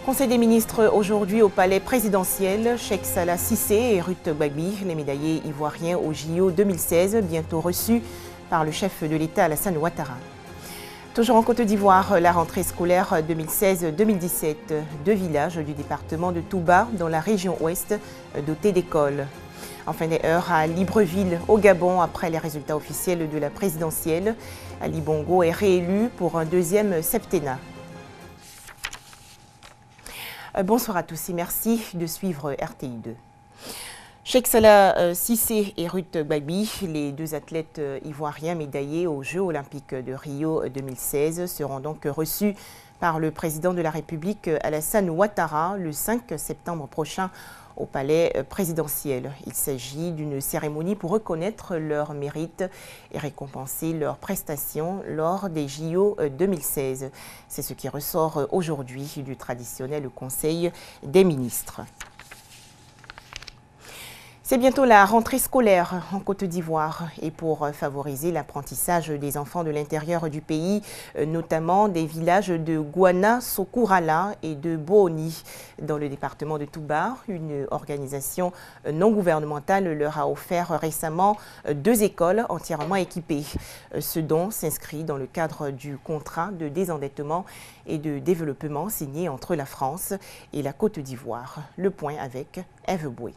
Conseil des ministres aujourd'hui au palais présidentiel. Cheikh Salah Cissé et Ruth Gbagbi, les médaillés ivoiriens au JO 2016, bientôt reçus par le chef de l'État Alassane Ouattara. Toujours en Côte d'Ivoire, la rentrée scolaire 2016-2017. 2 villages du département de Touba, dans la région ouest, dotés d'écoles. En fin des heures, à Libreville, au Gabon, après les résultats officiels de la présidentielle, Ali Bongo est réélu pour un 2e septennat. Bonsoir à tous et merci de suivre RTI2. Cheikh Salah Cissé et Ruth Gbagbi, les 2 athlètes ivoiriens médaillés aux Jeux olympiques de Rio 2016, seront donc reçus par le président de la République Alassane Ouattara le 5 septembre prochain au palais présidentiel. Il s'agit d'une cérémonie pour reconnaître leurs mérites et récompenser leurs prestations lors des JO 2016. C'est ce qui ressort aujourd'hui du traditionnel Conseil des ministres. C'est bientôt la rentrée scolaire en Côte d'Ivoire et pour favoriser l'apprentissage des enfants de l'intérieur du pays, notamment des villages de Gouana, Sokourala et de Booni, dans le département de Touba, une organisation non gouvernementale leur a offert récemment 2 écoles entièrement équipées. Ce don s'inscrit dans le cadre du contrat de désendettement et de développement signé entre la France et la Côte d'Ivoire. Le point avec Eve Boué.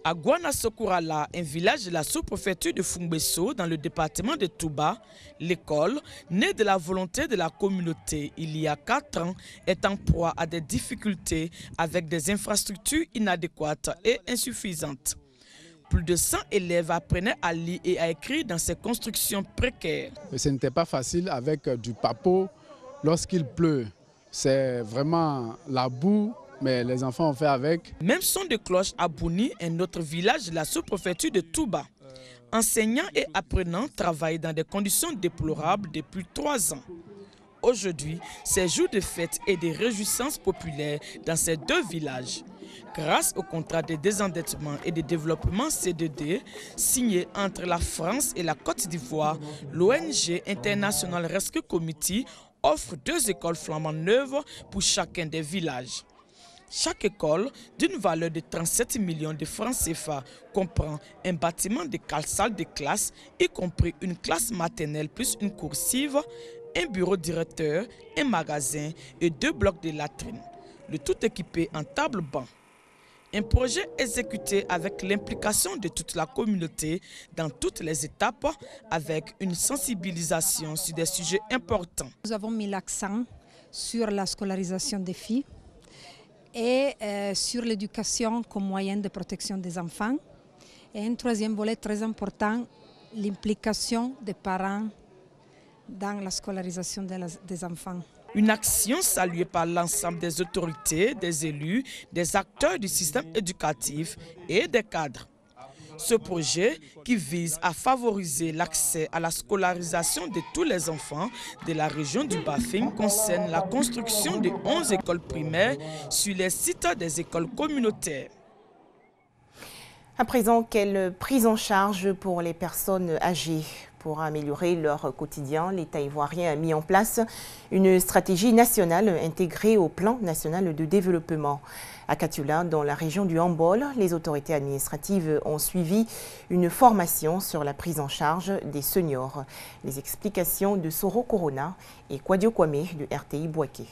À Gouana Sokourala, un village de la sous-préfecture de Fungbesso, dans le département de Touba, l'école, née de la volonté de la communauté il y a 4 ans, est en proie à des difficultés avec des infrastructures inadéquates et insuffisantes. Plus de 100 élèves apprenaient à lire et à écrire dans ces constructions précaires. Ce n'était pas facile avec du papeau lorsqu'il pleut. C'est vraiment la boue. Mais les enfants ont fait avec. Même son de cloche à Bouni, un autre village de la sous-préfecture de Touba. Enseignants et apprenants travaillent dans des conditions déplorables depuis 3 ans. Aujourd'hui, c'est jour de fête et de réjouissances populaires dans ces 2 villages. Grâce au contrat de désendettement et de développement CDD signé entre la France et la Côte d'Ivoire, l'ONG International Rescue Committee offre 2 écoles flambant neuves pour chacun des villages. Chaque école, d'une valeur de 37 millions de francs CFA, comprend un bâtiment de 4 salles de classe, y compris une classe maternelle plus une coursive, un bureau directeur, un magasin et 2 blocs de latrines, le tout équipé en table-banc. Un projet exécuté avec l'implication de toute la communauté dans toutes les étapes, avec une sensibilisation sur des sujets importants. Nous avons mis l'accent sur la scolarisation des filles et sur l'éducation comme moyen de protection des enfants. Et un 3e volet très important, l'implication des parents dans la scolarisation des enfants. Une action saluée par l'ensemble des autorités, des élus, des acteurs du système éducatif et des cadres. Ce projet, qui vise à favoriser l'accès à la scolarisation de tous les enfants de la région du Bafing, concerne la construction de 11 écoles primaires sur les sites des écoles communautaires. À présent, quelle prise en charge pour les personnes âgées? Pour améliorer leur quotidien, l'État ivoirien a mis en place une stratégie nationale intégrée au plan national de développement. À Katiula, dans la région du Hambol, les autorités administratives ont suivi une formation sur la prise en charge des seniors. Les explications de Soro Corona et Kwadio Kwame de RTI Bouaké.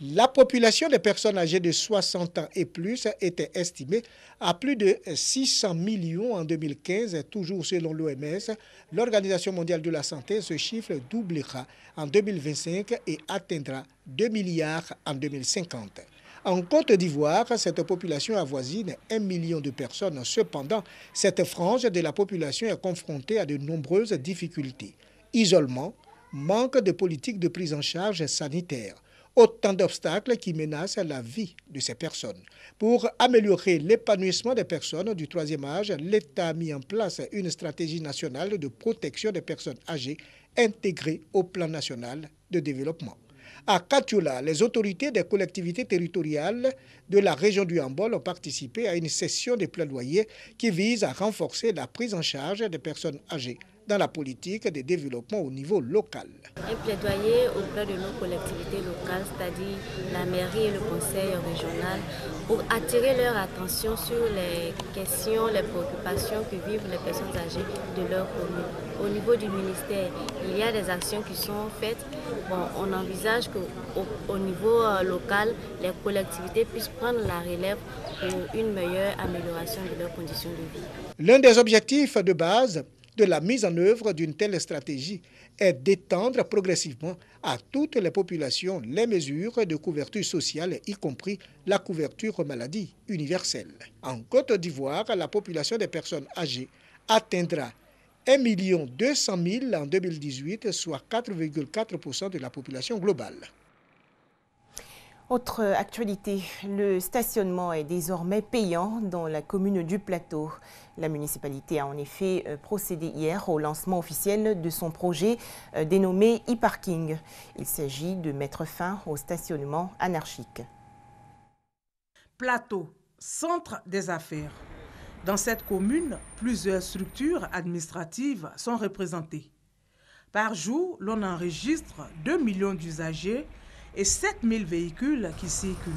La population des personnes âgées de 60 ans et plus était estimée à plus de 600 millions en 2015. Toujours selon l'OMS, l'Organisation mondiale de la santé, ce chiffre doublera en 2025 et atteindra 2 milliards en 2050. En Côte d'Ivoire, cette population avoisine 1 million de personnes. Cependant, cette frange de la population est confrontée à de nombreuses difficultés. Isolement, manque de politique de prise en charge sanitaire. Autant d'obstacles qui menacent la vie de ces personnes. Pour améliorer l'épanouissement des personnes du 3e âge, l'État a mis en place une stratégie nationale de protection des personnes âgées intégrée au plan national de développement. À Katiula, les autorités des collectivités territoriales de la région du Hambol ont participé à une session de plaidoyer qui vise à renforcer la prise en charge des personnes âgées dans la politique de développement au niveau local. Un plaidoyer auprès de nos collectivités locales, c'est-à-dire la mairie et le conseil régional, pour attirer leur attention sur les questions, les préoccupations que vivent les personnes âgées de leur commune. Au niveau du ministère, il y a des actions qui sont faites. Bon, on envisage qu'au niveau local, les collectivités puissent prendre la relève pour une meilleure amélioration de leurs conditions de vie. L'un des objectifs de base de la mise en œuvre d'une telle stratégie est d'étendre progressivement à toutes les populations les mesures de couverture sociale, y compris la couverture maladie universelle. En Côte d'Ivoire, la population des personnes âgées atteindra 1 200 000 en 2018, soit 4,4% de la population globale. Autre actualité, le stationnement est désormais payant dans la commune du Plateau. La municipalité a en effet procédé hier au lancement officiel de son projet dénommé e-parking. Il s'agit de mettre fin au stationnement anarchique. Plateau, centre des affaires. Dans cette commune, plusieurs structures administratives sont représentées. Par jour, l'on enregistre 2 millions d'usagers et 7000 véhicules qui circulent.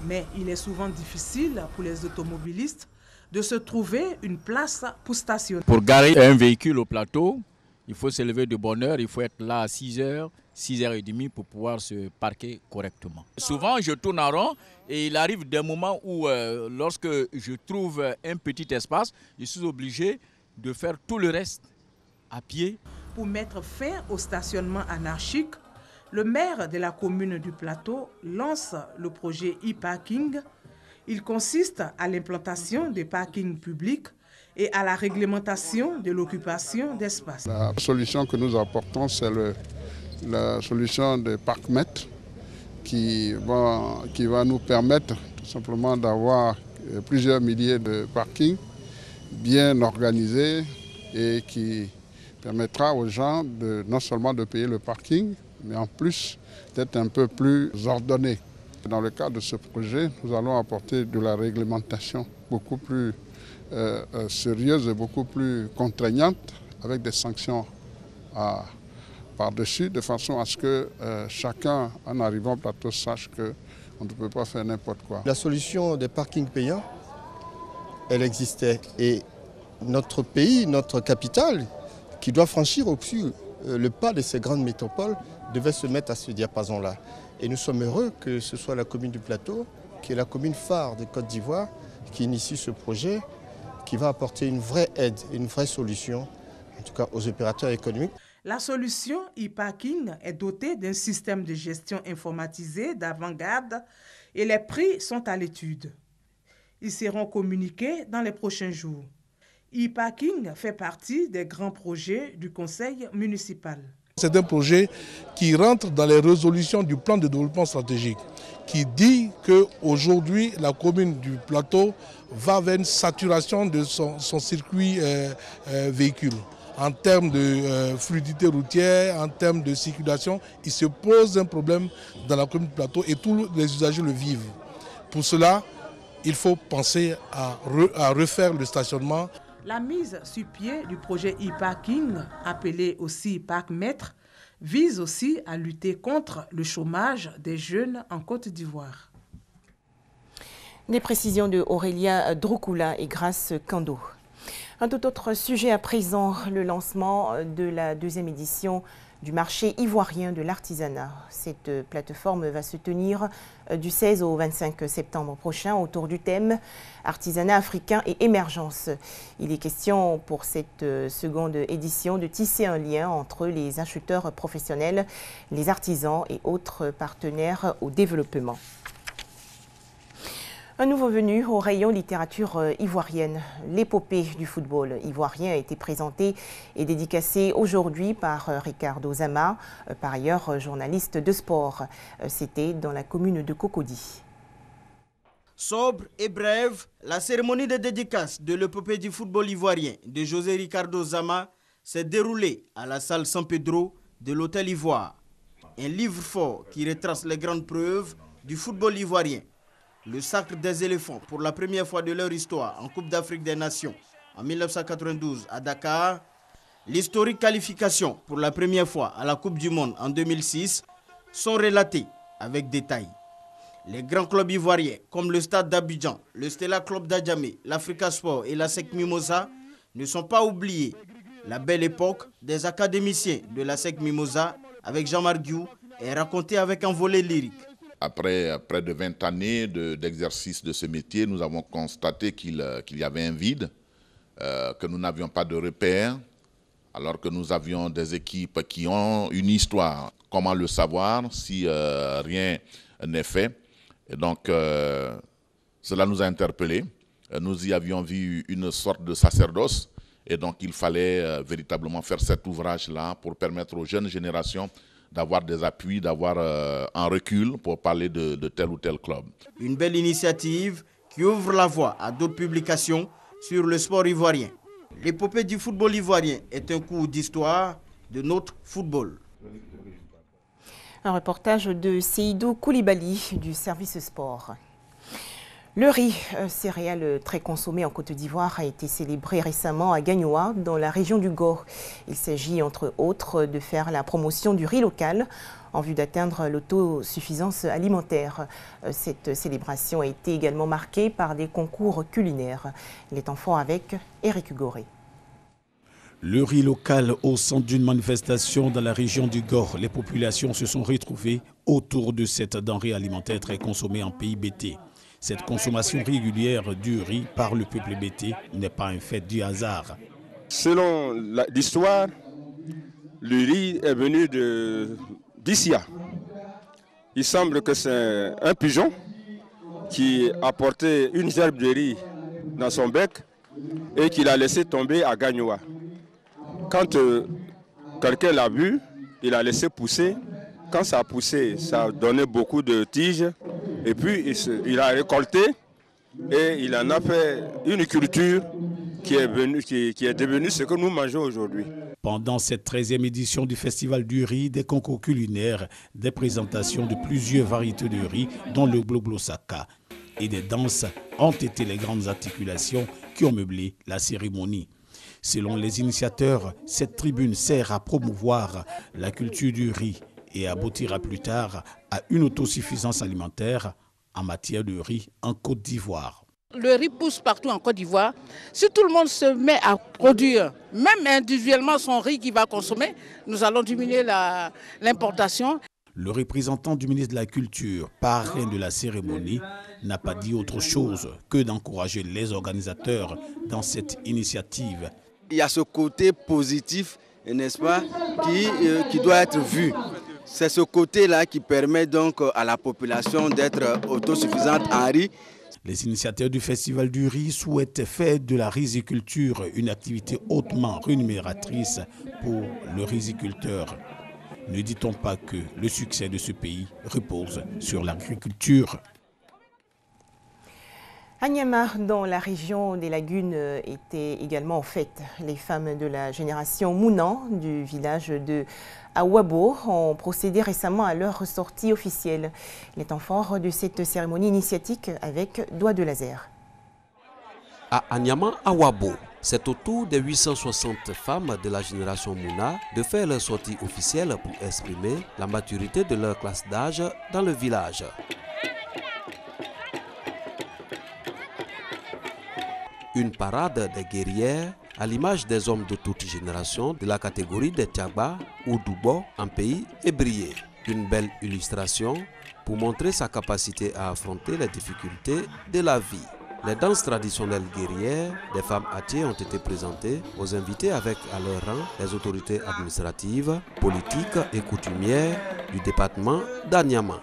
Mais il est souvent difficile pour les automobilistes de se trouver une place pour stationner. Pour garer un véhicule au Plateau, il faut se lever de bonne heure, il faut être là à 6h, 6h30 pour pouvoir se parquer correctement. Souvent, je tourne en rond et il arrive des moments où, lorsque je trouve un petit espace, je suis obligé de faire tout le reste à pied. Pour mettre fin au stationnement anarchique, le maire de la commune du Plateau lance le projet e-parking. Il consiste à l'implantation des parkings publics et à la réglementation de l'occupation d'espace. La solution que nous apportons, c'est la solution de parc-mètres qui va nous permettre tout simplement d'avoir plusieurs milliers de parkings bien organisés et qui permettra aux gens non seulement de payer le parking, mais en plus d'être un peu plus ordonnés. Dans le cadre de ce projet, nous allons apporter de la réglementation beaucoup plus sérieuse et beaucoup plus contraignante, avec des sanctions par-dessus, de façon à ce que chacun, en arrivant au Plateau, sache qu'on ne peut pas faire n'importe quoi. La solution des parkings payants, elle existait. Et notre pays, notre capitale, qui doit franchir aussi le pas de ces grandes métropoles, devait se mettre à ce diapason-là. Et nous sommes heureux que ce soit la commune du Plateau, qui est la commune phare de Côte d'Ivoire, qui initie ce projet, qui va apporter une vraie aide, une vraie solution, en tout cas aux opérateurs économiques. La solution e-parking est dotée d'un système de gestion informatisé d'avant-garde et les prix sont à l'étude. Ils seront communiqués dans les prochains jours. E-parking fait partie des grands projets du conseil municipal. C'est un projet qui rentre dans les résolutions du plan de développement stratégique, qui dit qu'aujourd'hui, la commune du Plateau va vers une saturation de son circuit véhicule. En termes de fluidité routière, en termes de circulation, il se pose un problème dans la commune du Plateau et tous les usagers le vivent. Pour cela, il faut penser à refaire le stationnement. La mise sur pied du projet e-parking, appelé aussi parc-mètre, vise aussi à lutter contre le chômage des jeunes en Côte d'Ivoire. Des précisions de Aurélia Droukoula et Grace Kando. Un tout autre sujet à présent, le lancement de la 2e édition du marché ivoirien de l'artisanat. Cette plateforme va se tenir du 16 au 25 septembre prochain autour du thème artisanat africain et émergence. Il est question pour cette seconde édition de tisser un lien entre les acheteurs professionnels, les artisans et autres partenaires au développement. Un nouveau venu au rayon littérature ivoirienne. L'épopée du football ivoirien a été présentée et dédicacée aujourd'hui par Ricardo Zama, par ailleurs journaliste de sport. C'était dans la commune de Cocody. Sobre et brève, la cérémonie de dédicace de l'épopée du football ivoirien de José Ricardo Zama s'est déroulée à la salle San Pedro de l'Hôtel Ivoire. Un livre fort qui retrace les grandes preuves du football ivoirien. Le sacre des éléphants pour la première fois de leur histoire en Coupe d'Afrique des Nations en 1992 à Dakar, L'historique qualification pour la première fois à la Coupe du Monde en 2006 sont relatées avec détail. Les grands clubs ivoiriens comme le Stade d'Abidjan, le Stella Club d'Adjamé, l'Africa Sport et la SEC Mimosa ne sont pas oubliés. La belle époque des académiciens de la SEC Mimosa avec Jean-Marc Guiou est racontée avec un volet lyrique. Après près de 20 années d'exercice de ce métier, nous avons constaté qu'il y avait un vide, que nous n'avions pas de repères, alors que nous avions des équipes qui ont une histoire. Comment le savoir si rien n'est fait? Et donc, cela nous a interpellés. Nous y avions vu une sorte de sacerdoce. Et donc, il fallait véritablement faire cet ouvrage-là pour permettre aux jeunes générations d'avoir des appuis, d'avoir un recul pour parler de tel ou tel club. Une belle initiative qui ouvre la voie à d'autres publications sur le sport ivoirien. L'épopée du football ivoirien est un cours d'histoire de notre football. Un reportage de Seydou Koulibaly du service sport. Le riz, céréale très consommée en Côte d'Ivoire, a été célébré récemment à Gagnoa, dans la région du Gor. Il s'agit entre autres de faire la promotion du riz local en vue d'atteindre l'autosuffisance alimentaire. Cette célébration a été également marquée par des concours culinaires. Il est en fort avec Eric Goré. Le riz local au centre d'une manifestation dans la région du Gor. Les populations se sont retrouvées autour de cette denrée alimentaire très consommée en pays bété. Cette consommation régulière du riz par le peuple bété n'est pas un fait du hasard. Selon l'histoire, le riz est venu d'Issia. Il semble que c'est un pigeon qui a porté une gerbe de riz dans son bec et qu'il a laissé tomber à Gagnoa. Quand quelqu'un l'a vu, il a laissé pousser. Quand ça a poussé, ça a donné beaucoup de tiges. Et puis il a récolté et il en a fait une culture qui est devenue ce que nous mangeons aujourd'hui. Pendant cette 13e édition du Festival du riz, des concours culinaires, des présentations de plusieurs variétés de riz, dont le Globlosaka, et des danses ont été les grandes articulations qui ont meublé la cérémonie. Selon les initiateurs, cette tribune sert à promouvoir la culture du riz et aboutira plus tard à une autosuffisance alimentaire en matière de riz en Côte d'Ivoire. Le riz pousse partout en Côte d'Ivoire. Si tout le monde se met à produire, même individuellement son riz qu'il va consommer, nous allons diminuer l'importation. Le représentant du ministre de la Culture, parrain de la cérémonie, n'a pas dit autre chose que d'encourager les organisateurs dans cette initiative. Il y a ce côté positif, n'est-ce pas, qui doit être vu. C'est ce côté-là qui permet donc à la population d'être autosuffisante en riz. Les initiateurs du Festival du riz souhaitent faire de la riziculture une activité hautement rémunératrice pour le riziculteur. Ne dit-on pas que le succès de ce pays repose sur l'agriculture? À Niama, dans la région des Lagunes, étaient également en fête. Les femmes de la génération Mounan du village de Awabo ont procédé récemment à leur sortie officielle. Il est en fort de cette cérémonie initiatique avec doigt de laser. À Anyama Awabo, c'est au tour des 860 femmes de la génération Mouna de faire leur sortie officielle pour exprimer la maturité de leur classe d'âge dans le village. Une parade des guerrières à l'image des hommes de toute génération de la catégorie des Tiagba ou Doubo en pays ébrié. Une belle illustration pour montrer sa capacité à affronter les difficultés de la vie. Les danses traditionnelles guerrières des femmes Atié ont été présentées aux invités avec à leur rang les autorités administratives, politiques et coutumières du département d'Anyama.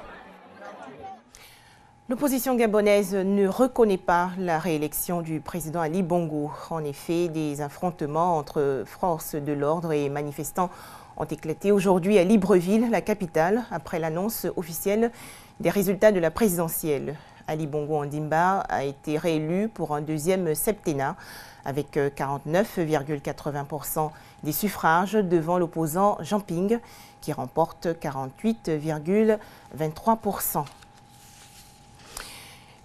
L'opposition gabonaise ne reconnaît pas la réélection du président Ali Bongo. En effet, des affrontements entre forces de l'ordre et manifestants ont éclaté aujourd'hui à Libreville, la capitale, après l'annonce officielle des résultats de la présidentielle. Ali Bongo Ondimba a été réélu pour un deuxième septennat avec 49,80% des suffrages devant l'opposant Jean Ping qui remporte 48,23%.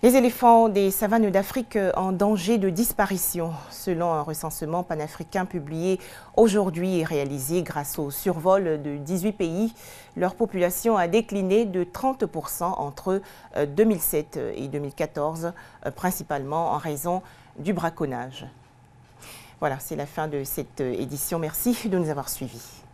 Les éléphants des savanes d'Afrique en danger de disparition. Selon un recensement panafricain publié aujourd'hui et réalisé grâce au survol de 18 pays, leur population a décliné de 30% entre 2007 et 2014, principalement en raison du braconnage. Voilà, c'est la fin de cette édition. Merci de nous avoir suivis.